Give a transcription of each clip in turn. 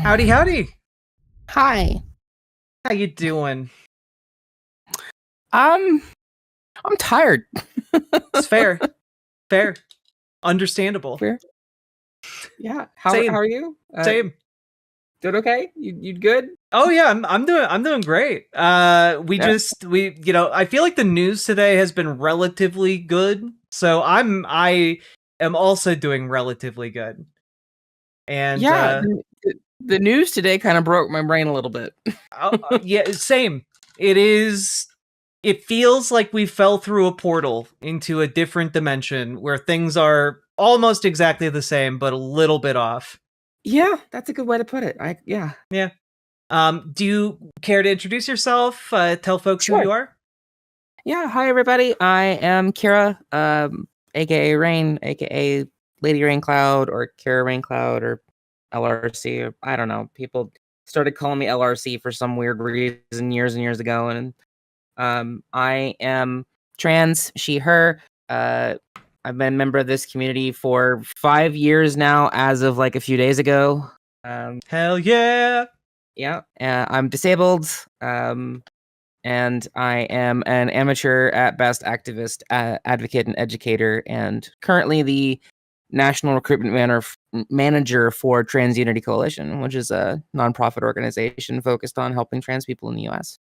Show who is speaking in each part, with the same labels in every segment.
Speaker 1: Howdy, howdy.
Speaker 2: Hi.
Speaker 1: How you doing?
Speaker 2: I'm tired.
Speaker 1: It's fair. Fair. Understandable.
Speaker 2: Fair. Yeah. How
Speaker 1: Same.
Speaker 2: are you?
Speaker 1: Same.
Speaker 2: Doing okay? You good?
Speaker 1: Oh yeah, I'm doing great. I feel like the news today has been relatively good. So I am also doing relatively good. And
Speaker 2: Yeah. The news today kind of broke my brain a little bit.
Speaker 1: yeah, same. It feels like we fell through a portal into a different dimension where things are almost exactly the same but a little bit off.
Speaker 2: Yeah, that's a good way to put it. Yeah.
Speaker 1: Yeah. Do you care to introduce yourself? Tell folks who
Speaker 2: Sure.
Speaker 1: you are?
Speaker 2: Yeah. Hi everybody. I am Kira, aka Rain, aka LadyRayneCloud, or Kira RayneCloud, or LRC, or I don't know. People started calling me LRC for some weird reason years and years ago, and I am trans, she, her. I've been a member of this community for 5 years now, as of like a few days ago.
Speaker 1: Hell yeah.
Speaker 2: Yeah, I'm disabled, and I am an amateur at best activist, advocate, and educator, and currently the national recruitment manager for TransUnity Coalition, which is a nonprofit organization focused on helping trans people in the U.S.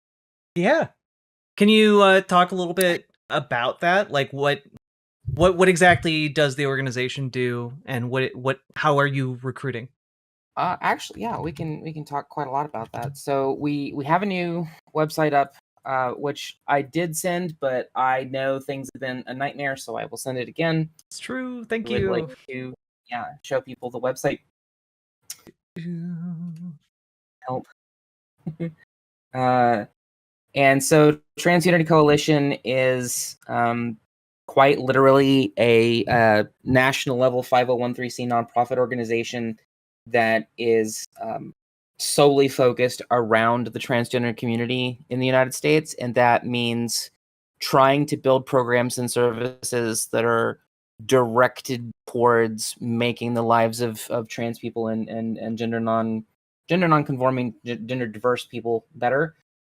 Speaker 1: Yeah. Can you talk a little bit about that? Like what exactly does the organization do, and how are you recruiting?
Speaker 2: Actually, yeah, we can talk quite a lot about that. So we have a new website up, which I did send, but I know things have been a nightmare, so I will send it again.
Speaker 1: It's true. Thank
Speaker 2: Would like
Speaker 1: you.
Speaker 2: to, yeah, show people the website. Help. uh, and so TransUnity Coalition is quite literally a national level 501(c) nonprofit organization that is solely focused around the transgender community in the United States, and that means trying to build programs and services that are directed towards making the lives of trans people and gender non-conforming, gender diverse people better.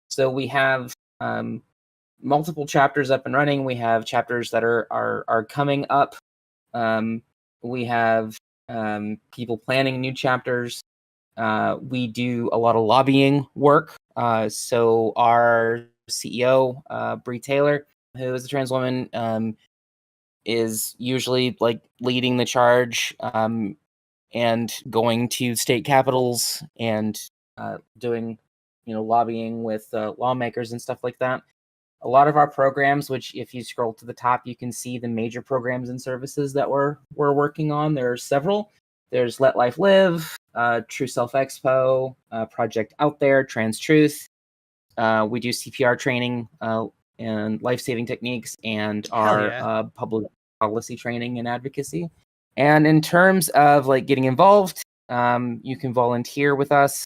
Speaker 2: So we have multiple chapters up and running. We have chapters that are coming up. We have people planning new chapters. We do a lot of lobbying work. So our CEO, Bree Taylor, who is a trans woman, is usually like leading the charge, and going to state capitals and doing, lobbying with lawmakers and stuff like that. A lot of our programs, which if you scroll to the top, you can see the major programs and services that we're working on. There are several. There's Let Life Live, True Self Expo, Project Out There, Trans Truth. We do CPR training and life-saving techniques, and
Speaker 1: Hell
Speaker 2: our
Speaker 1: yeah.
Speaker 2: public policy training and advocacy. And in terms of like getting involved, you can volunteer with us.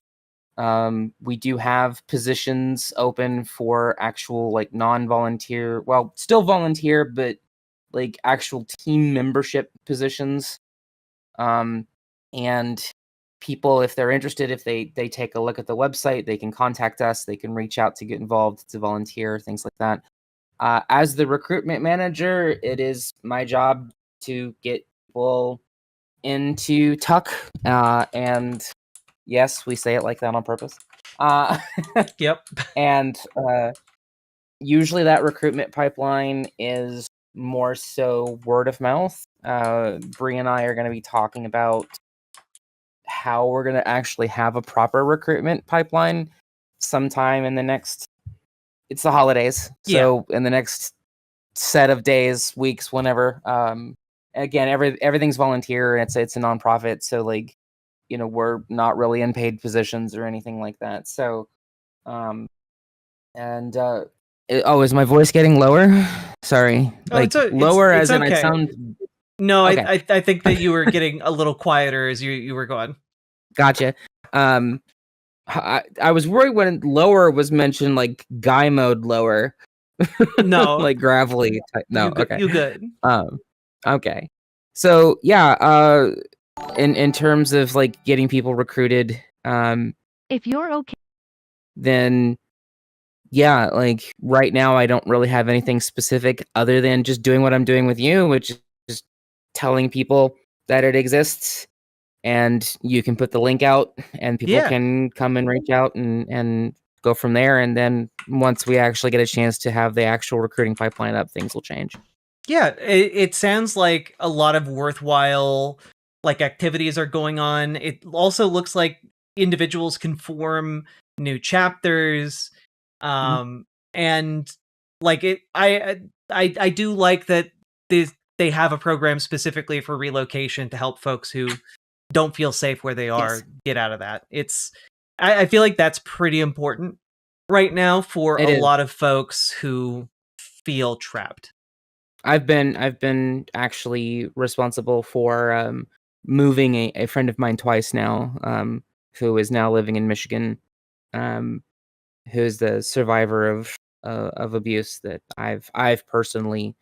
Speaker 2: We do have positions open for actual like non-volunteer, well, still volunteer, but like actual team membership positions. And people, if they're interested, if they take a look at the website, they can contact us. They can reach out to get involved, to volunteer, things like that. As the recruitment manager, it is my job to get people into Tuck, and yes, we say it like that on purpose.
Speaker 1: Yep.
Speaker 2: And usually that recruitment pipeline is more so word of mouth. Bree and I are going to be talking about how we're going to actually have a proper recruitment pipeline sometime in the next, it's the holidays. So in the next set of days, weeks, whenever. Again, everything's volunteer, and it's a nonprofit. So like, we're not really in paid positions or anything like that. So, is my voice getting lower? Sorry,
Speaker 1: Oh,
Speaker 2: like lower
Speaker 1: it's
Speaker 2: as in I
Speaker 1: okay.
Speaker 2: sound.
Speaker 1: No,
Speaker 2: Okay.
Speaker 1: I think that you were getting a little quieter as you were going.
Speaker 2: Gotcha. I was worried when lower was mentioned, like guy mode lower,
Speaker 1: No.
Speaker 2: like gravelly type. No, okay.
Speaker 1: You good.
Speaker 2: Okay. So yeah, in terms of like getting people recruited,
Speaker 3: If you're okay,
Speaker 2: then yeah, like right now I don't really have anything specific other than just doing what I'm doing with you, which is just telling people that it exists, and you can put the link out and people
Speaker 1: Yeah.
Speaker 2: can come and reach out and go from there. And then once we actually get a chance to have the actual recruiting pipeline up, things will change.
Speaker 1: Yeah, it sounds like a lot of worthwhile like activities are going on. It also looks like individuals can form new chapters, and like I do like that they have a program specifically for relocation to help folks who don't feel safe where they are
Speaker 2: Yes,
Speaker 1: get out of that. I feel like that's pretty important right now for
Speaker 2: it
Speaker 1: a
Speaker 2: is.
Speaker 1: lot of folks who feel trapped.
Speaker 2: I've been actually responsible for moving a friend of mine twice now, who is now living in Michigan, um, who's the survivor of abuse that I've personally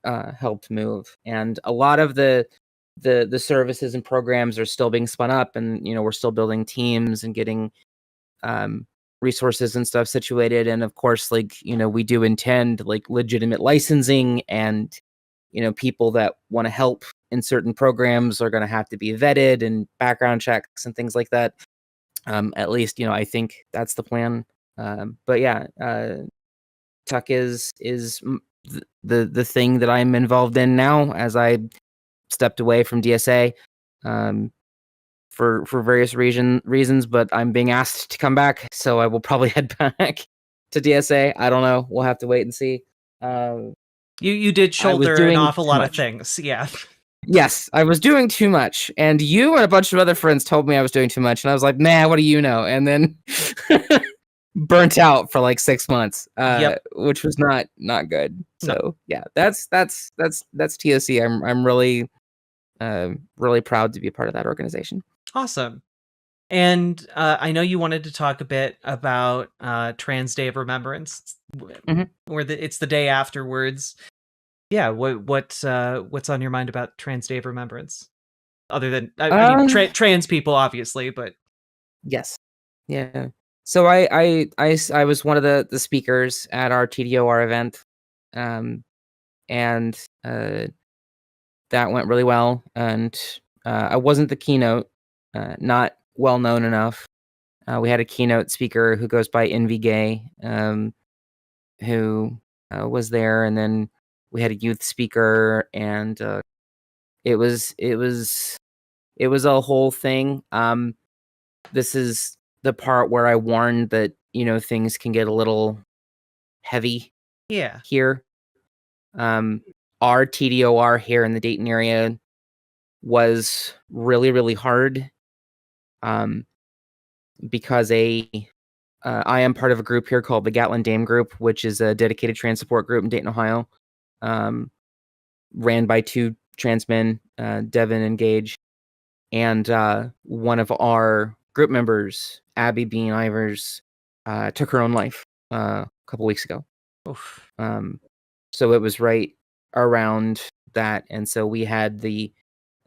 Speaker 2: helped move. And a lot of the services and programs are still being spun up, and we're still building teams and getting um, resources and stuff situated. And of course, like we do intend like legitimate licensing, and people that want to help in certain programs are going to have to be vetted and background checks and things like that. At least I think that's the plan. But yeah, Tuck is the thing that I'm involved in now, as I stepped away from DSA for various reasons, but I'm being asked to come back, so I will probably head back to DSA. I don't know. We'll have to wait and see.
Speaker 1: You did
Speaker 2: I was
Speaker 1: shoulder an
Speaker 2: doing
Speaker 1: awful
Speaker 2: too
Speaker 1: lot of
Speaker 2: much.
Speaker 1: things. Yeah.
Speaker 2: Yes, I was doing too much, and you and a bunch of other friends told me I was doing too much, and I was like, "Nah, what do you know?" And then burnt out for like 6 months,
Speaker 1: Yep.
Speaker 2: which was not good.
Speaker 1: No.
Speaker 2: So yeah, that's TOC. I'm really proud to be a part of that organization.
Speaker 1: Awesome. And I know you wanted to talk a bit about Trans Day of Remembrance,
Speaker 2: Mhm.
Speaker 1: or it's the day afterwards. Yeah. What's on your mind about Trans Day of Remembrance? Other than I mean,
Speaker 2: Uh,
Speaker 1: trans people, obviously, but
Speaker 2: yes, yeah. So I was one of the speakers at our TDOR event, um, and that went really well. And I wasn't the keynote, not well known enough. We had a keynote speaker who goes by Envy Gay, who was there, and then we had a youth speaker, and it was it was it was a whole thing. This is the part where I warned that things can get a little heavy
Speaker 1: yeah.
Speaker 2: here. Um, our TDOR here in the Dayton area was really really hard, um, because I am part of a group here called the Gatlin Dame Group, which is a dedicated trans support group in Dayton, Ohio, um, ran by two trans men, Devin and Gage. And one of our group members, Abby Bean Ivers, took her own life a couple weeks ago.
Speaker 1: Oof.
Speaker 2: So it was right around that. And so we had the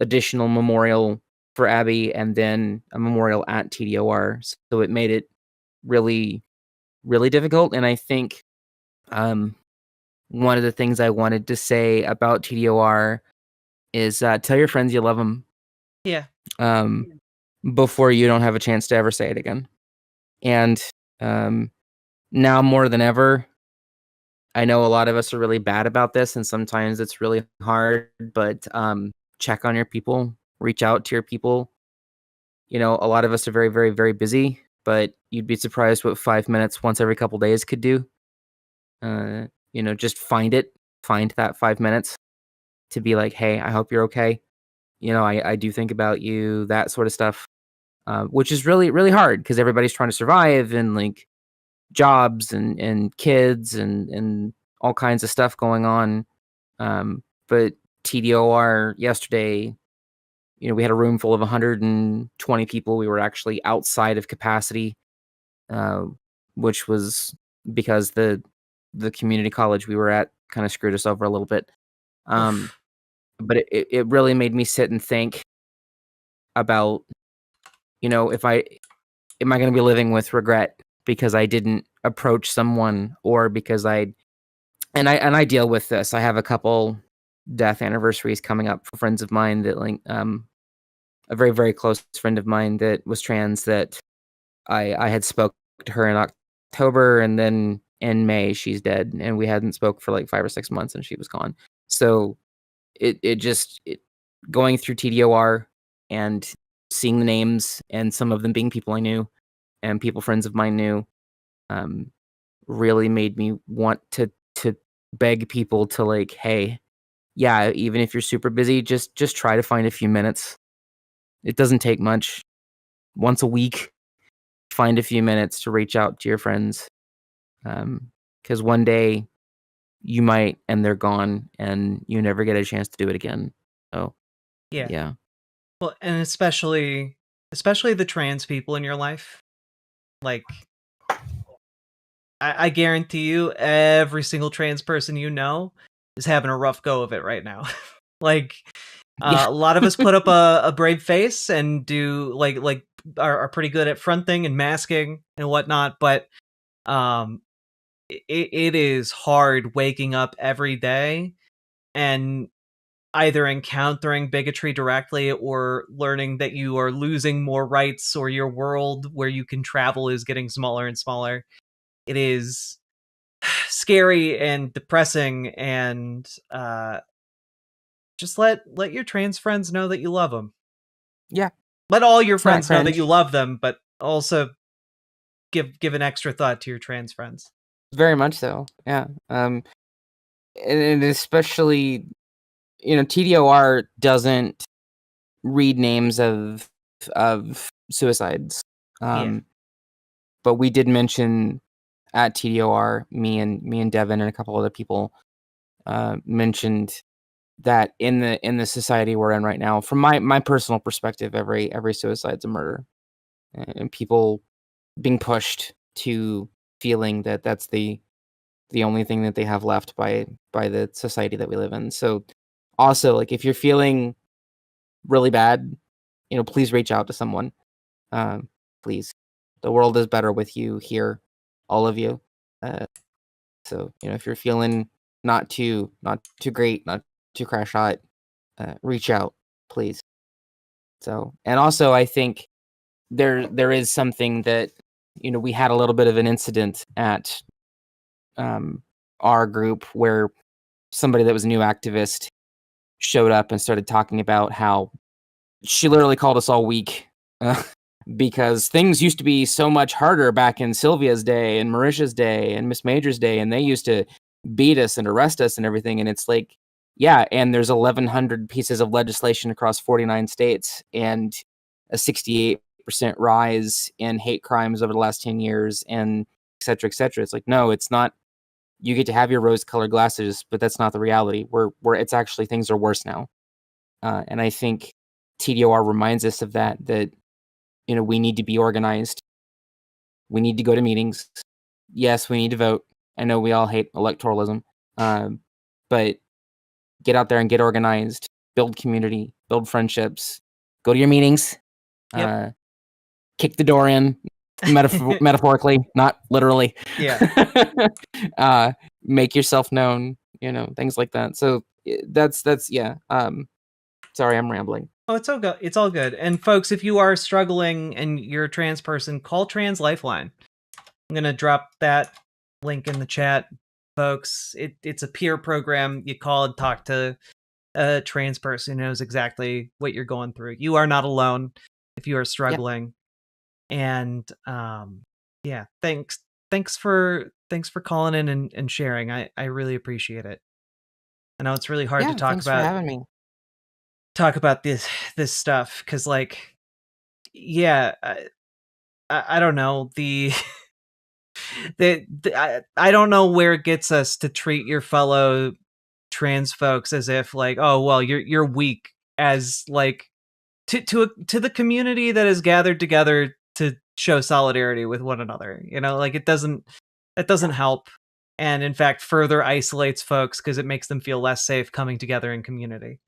Speaker 2: additional memorial for Abby and then a memorial at TDOR. So it made it really, really difficult. And I think one of the things I wanted to say about TDOR is tell your friends you love them,
Speaker 1: Yeah.
Speaker 2: before you don't have a chance to ever say it again. And um, now more than ever, I know a lot of us are really bad about this, and sometimes it's really hard, but check on your people, reach out to your people. A lot of us are very, very, very busy, but you'd be surprised what 5 minutes once every couple days could do. Just find that 5 minutes to be like, hey, I hope you're okay. I do think about you, that sort of stuff. Which is really, really hard because everybody's trying to survive, and like jobs and kids and all kinds of stuff going on. But TDOR yesterday, we had a room full of 120 people. We were actually outside of capacity, uh, which was because the community college we were at kind of screwed us over a little bit. Um,
Speaker 1: Oof.
Speaker 2: but it really made me sit and think about, if am I going to be living with regret because I didn't approach someone, or because I deal with this. I have a couple death anniversaries coming up for friends of mine that a very, very close friend of mine that was trans, that I had spoke to her in October, and then in May she's dead, and we hadn't spoke for like 5 or 6 months, and she was gone. So it going through TDOR and seeing the names, and some of them being people I knew and people friends of mine knew, really made me want to beg people to, like, hey, yeah, even if you're super busy, just try to find a few minutes. It doesn't take much. Once a week, find a few minutes to reach out to your friends. Because one day you might, and they're gone, and you never get a chance to do it again. So, yeah.
Speaker 1: Well, and especially the trans people in your life. Like, I guarantee you, every single trans person you know is having a rough go of it right now. Like, a lot of us put up a brave face and do are pretty good at fronting and masking and whatnot, but it is hard waking up every day and either encountering bigotry directly or learning that you are losing more rights, or your world where you can travel is getting smaller and smaller. It is scary and depressing, and just let your trans friends know that you love them.
Speaker 2: Yeah.
Speaker 1: Let all your friends know that you love them, but also give an extra thought to your trans friends.
Speaker 2: Very much so. Yeah. And especially, TDOR doesn't read names of suicides. But we did mention at TDOR, me and Devin and a couple other people mentioned that in the society we're in right now, from my personal perspective, every suicide's a murder, and people being pushed to feeling that that's the only thing that they have left by the society that we live in. So also, like, if you're feeling really bad, please reach out to someone. Please, the world is better with you here, all of you. So if you're feeling not too great, not too crash hot, reach out, please. So, and also, I think there is something that we had a little bit of an incident at our group where somebody that was a new activist showed up and started talking about how she literally called us all weak because things used to be so much harder back in Sylvia's day and Marisha's day and Miss Major's day, and they used to beat us and arrest us and everything. And it's like, yeah, and there's 1,100 pieces of legislation across 49 states and a 68% rise in hate crimes over the last 10 years, and et cetera, et cetera. It's like, no, it's not. You get to have your rose-colored glasses, but that's not the reality. It's actually, things are worse now. And I think TDOR reminds us of that we need to be organized. We need to go to meetings. Yes, we need to vote. I know we all hate electoralism, but get out there and get organized, build community, build friendships, go to your meetings, kick the door in, metaphorically, not literally.
Speaker 1: Yeah.
Speaker 2: Make yourself known, things like that. So that's yeah. Sorry, I'm rambling.
Speaker 1: Oh, it's all good. It's all good. And folks, if you are struggling and you're a trans person, call Trans Lifeline. I'm gonna drop that link in the chat, folks. It's a peer program. You call and talk to a trans person who knows exactly what you're going through. You are not alone if you are struggling. And yeah, thanks for calling in and sharing. I really appreciate it. I know it's really hard to talk
Speaker 2: thanks for having me.
Speaker 1: Talk about this stuff, because, like, yeah, I don't know, I don't know where it gets us to treat your fellow trans folks as if, like, oh well, you're weak, as like to the community that is gathered together to show solidarity with one another. Like, it doesn't help, and in fact further isolates folks because it makes them feel less safe coming together in community.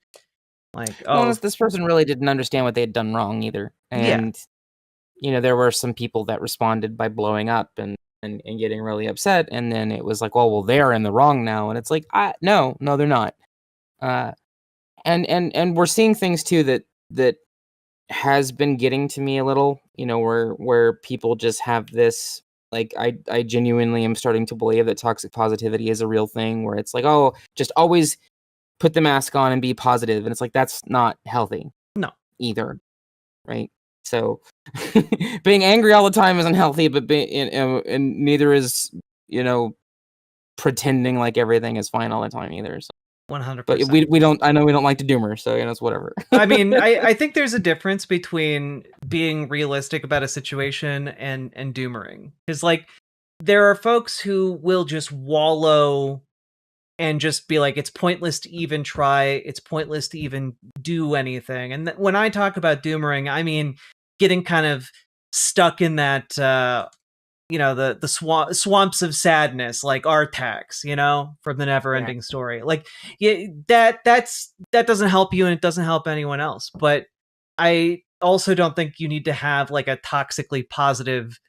Speaker 1: Like,
Speaker 2: Well, this person really didn't understand what they had done wrong either, and there were some people that responded by blowing up and getting really upset, and then it was like, well, they're in the wrong now, and it's like, no, they're not. And we're seeing things too that has been getting to me a little, where people just have this, like, I genuinely am starting to believe that toxic positivity is a real thing, where it's like, oh, just always put the mask on and be positive, and it's like, that's not healthy.
Speaker 1: No.
Speaker 2: Either, right? So being angry all the time isn't healthy, but and neither is, pretending like everything is fine all the time either. So.
Speaker 1: 100%.
Speaker 2: But we don't. I know we don't like to doomer, so it's whatever.
Speaker 1: I mean, I think there's a difference between being realistic about a situation and doomering. Because, like, there are folks who will just wallow and just be like, it's pointless to even try. It's pointless to even do anything. And when I talk about doomering, I mean getting kind of stuck in that, the swamps of sadness, like Artax, from the Neverending Story. Like, yeah, that doesn't help you, and it doesn't help anyone else. But I also don't think you need to have like a toxically positive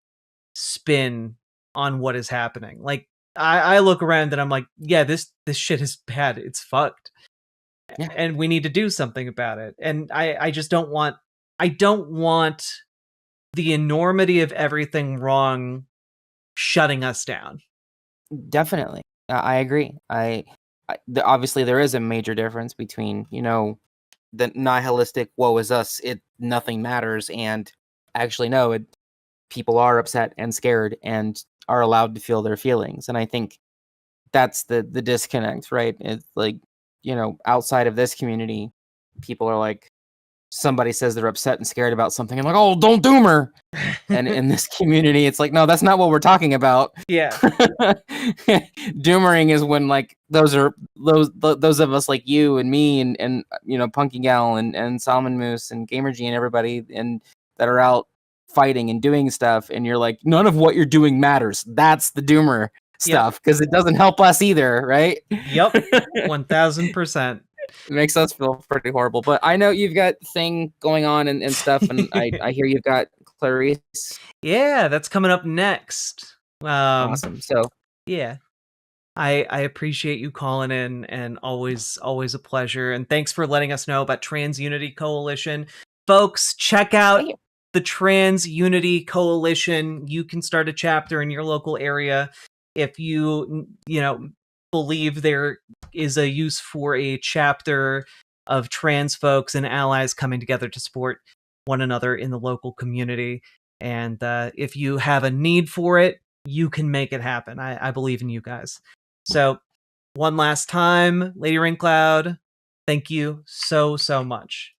Speaker 1: spin on what is happening. Like, I look around and I'm like, yeah, this shit is bad. It's fucked. Yeah. And we need to do something about it. And I just don't want the enormity of everything wrong shutting us down.
Speaker 2: Definitely. I agree. Obviously there is a major difference between, the nihilistic woe is us, nothing matters, and actually no, people are upset and scared and are allowed to feel their feelings. And I think that's the disconnect, right? It's like, outside of this community, people are like, somebody says they're upset and scared about something, and like, oh, don't doomer. And in this community, it's like, no, that's not what we're talking about.
Speaker 1: Yeah.
Speaker 2: Doomering is when, like, those of us like you and me and Punky Gal and Salmon Moose and Gamer G and everybody and that are out fighting and doing stuff, and you're like, none of what you're doing matters. That's the doomer stuff, because it doesn't help us either, right?
Speaker 1: Yep. 1000%.
Speaker 2: It makes us feel pretty horrible. But I know you've got thing going on and stuff, and I hear you've got Clarice.
Speaker 1: Yeah, that's coming up next.
Speaker 2: Awesome. So
Speaker 1: yeah, I appreciate you calling in, and always a pleasure. And thanks for letting us know about TransUnity Coalition. Folks, check out the TransUnity Coalition. You can start a chapter in your local area if you believe there is a use for a chapter of trans folks and allies coming together to support one another in the local community. And if you have a need for it, you can make it happen. I believe in you guys. So one last time, LadyRayneCloud, thank you so much.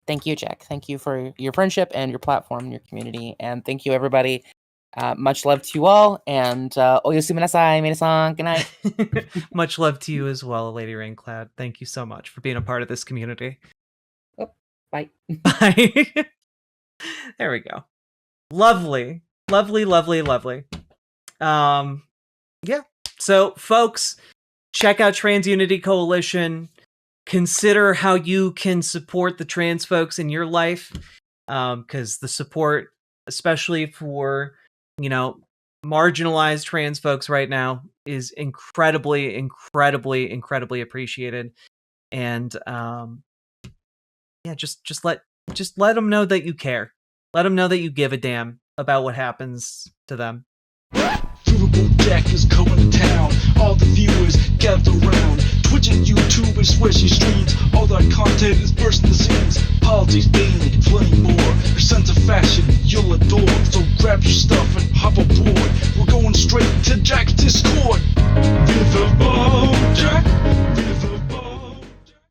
Speaker 2: Thank you, Jack. Thank you for your friendship and your platform and your community. And thank you, everybody. Much love to you all, and oyasumi nasai, minasan. Good night.
Speaker 1: Much love to you as well, LadyRayneCloud. Thank you so much for being a part of this community.
Speaker 2: Oh, bye.
Speaker 1: Bye. There we go. Lovely. Yeah. So, folks, check out TransUnity Coalition. Consider how you can support the trans folks in your life, because the support, especially for marginalized trans folks right now, is incredibly appreciated. And just let them know that you care. Let them know that you give a damn about what happens to them.
Speaker 3: Riverboat Jack is coming to town. All the viewers gather around. Twitch and YouTube and swishy streams. All that content is bursting the scenes. Politics, being plenty more. Your sense of fashion you'll adore. So grab your stuff and hop aboard.